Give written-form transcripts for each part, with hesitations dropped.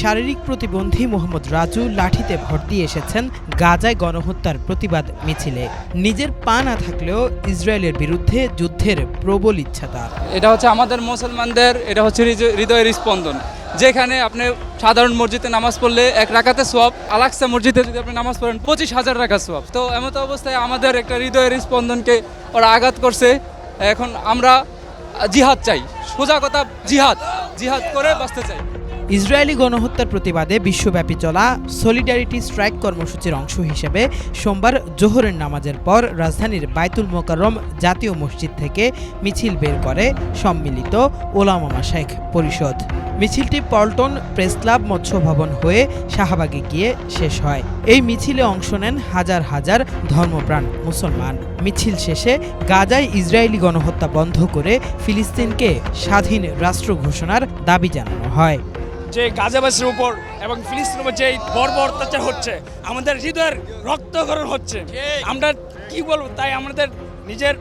শারীরিক প্রতিবন্ধী মোহাম্মদ রাজু লাঠিতে ভর দিয়ে এসেছেন গাজায় গণহত্যার প্রতিবাদ মিছিলে। নিজের পা না থাকলেও ইসরায়েলের বিরুদ্ধে যুদ্ধের প্রবল ইচ্ছা তার। এটা হচ্ছে আমাদের মুসলমানদের, এটা হচ্ছে হৃদয়ের স্পন্দন। যেখানে আপনি সাধারণ মসজিদে নামাজ পড়লে 1 রাকাতে সওয়াব, আল-আকসা মসজিদে যদি আপনি নামাজ পড়েন 25,000 রাকাত সওয়াব। তো এমত অবস্থায় আমাদের একটা হৃদয়ের স্পন্দনকে ওরা আঘাত করছে। এখন আমরা জিহাদ চাই, সোজা কথা জিহাদ করে বাঁচতে চাই। ইসরায়েলি গণহত্যার প্রতিবাদে বিশ্বব্যাপী চলা সলিডারিটি স্ট্রাইক কর্মসূচির অংশ হিসেবে সোমবার জোহরের নামাজের পর রাজধানীর বায়তুল মোকাররম জাতীয় মসজিদ থেকে মিছিল বের করে সম্মিলিত ওলামা মাশায়েখ পরিষদ। মিছিলটি পল্টন প্রেস ক্লাব মৎস্য ভবন হয়ে শাহবাগে গিয়ে শেষ হয়। এই মিছিলে অংশ নেন হাজার হাজার ধর্মপ্রাণ মুসলমান। মিছিল শেষে গাজায় ইসরায়েলি গণহত্যা বন্ধ করে ফিলিস্তিনকে স্বাধীন রাষ্ট্র ঘোষণার দাবি জানানো হয়। যে গাজাবাসীর উপর এবং ফিলিস্তিনের উপর যে বর্বর অত্যাচার হচ্ছে, আমাদের হৃদয়ের রক্তক্ষরণ হচ্ছে। আমরা কি বলবো, তাই আমাদের নিজের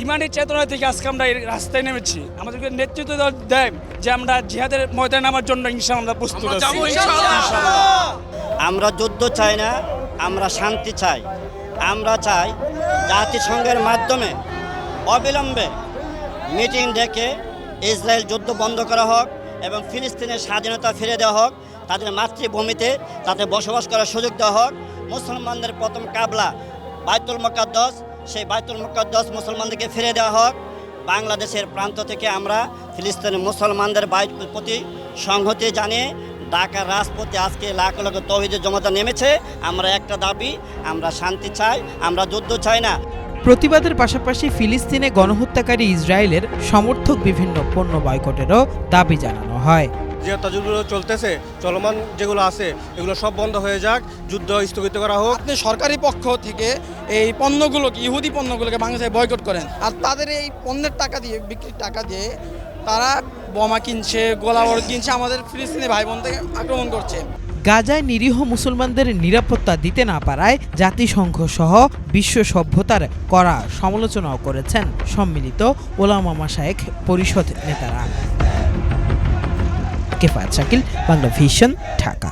ইমানি চেতনা থেকে আজকে আমরা এই রাস্তায় নেমেছি। আমাদেরকে নেতৃত্ব দেয় যে আমরা জিহাদের ময়দানে নামার জন্য ইনশাআল্লাহ আমরা প্রস্তুত আছি। আমরা যুদ্ধ চাই না, আমরা শান্তি চাই। আমরা চাই জাতিসংঘের মাধ্যমে অবিলম্বে মিটিং ডেকে ইসরায়েল যুদ্ধ বন্ধ করা হোক এবং ফিলিস্তিনের স্বাধীনতা ফিরে দেওয়া হোক, তাদের মাতৃভূমিতে তাতে বসবাস করার সুযোগ দেওয়া হোক। মুসলমানদের প্রথম কাবলা বায়তুল মুকাদ্দাস, সেই বায়তুল মুকাদ্দাস মুসলমানদেরকে ফিরে দেওয়া হোক। বাংলাদেশের প্রান্ত থেকে আমরা ফিলিস্তিনের মুসলমানদের প্রতি সংহতি জানিয়ে ঢাকার রাজপথে আজকে লাখ লাখ তৌহিদের জনতা নেমেছে। আমরা একটা দাবি, আমরা শান্তি চাই, আমরা যুদ্ধ চাই না। প্রতিবাদের পাশাপাশি ফিলিস্তিনে গণহত্যাকারী ইসরায়েলের সমর্থক বিভিন্ন পণ্য বয়কটেরও দাবি জানানো হয়। যে অত্যাচারগুলো চলতেছে, চলমান যেগুলো আছে, এগুলো সব বন্ধ হয়ে যাক, যুদ্ধ স্থগিত করা হোক। আপনি সরকারি পক্ষ থেকে এই পণ্যগুলোকে, ইহুদি পণ্যগুলোকে বাংলাদেশে বয়কট করেন, আর তাদের এই পণ্যের টাকা দিয়ে, বিক্রির টাকা দিয়ে তারা বোমা কিনছে, গোলাবারুদ কিনছে, আমাদের ফিলিস্তিনি ভাই বোনদেরকে আক্রমণ করছে। গাজায় নিরীহ মুসলমানদের নিরাপত্তা দিতে না পারায় জাতিসংঘ সহ বিশ্ব সভ্যতার কড়া সমালোচনাও করেছেন সম্মিলিত ওলামা মাশায়েখ পরিষদ নেতারা। কেফায়েত শাকিল, বাংলা ভিশন, ঢাকা।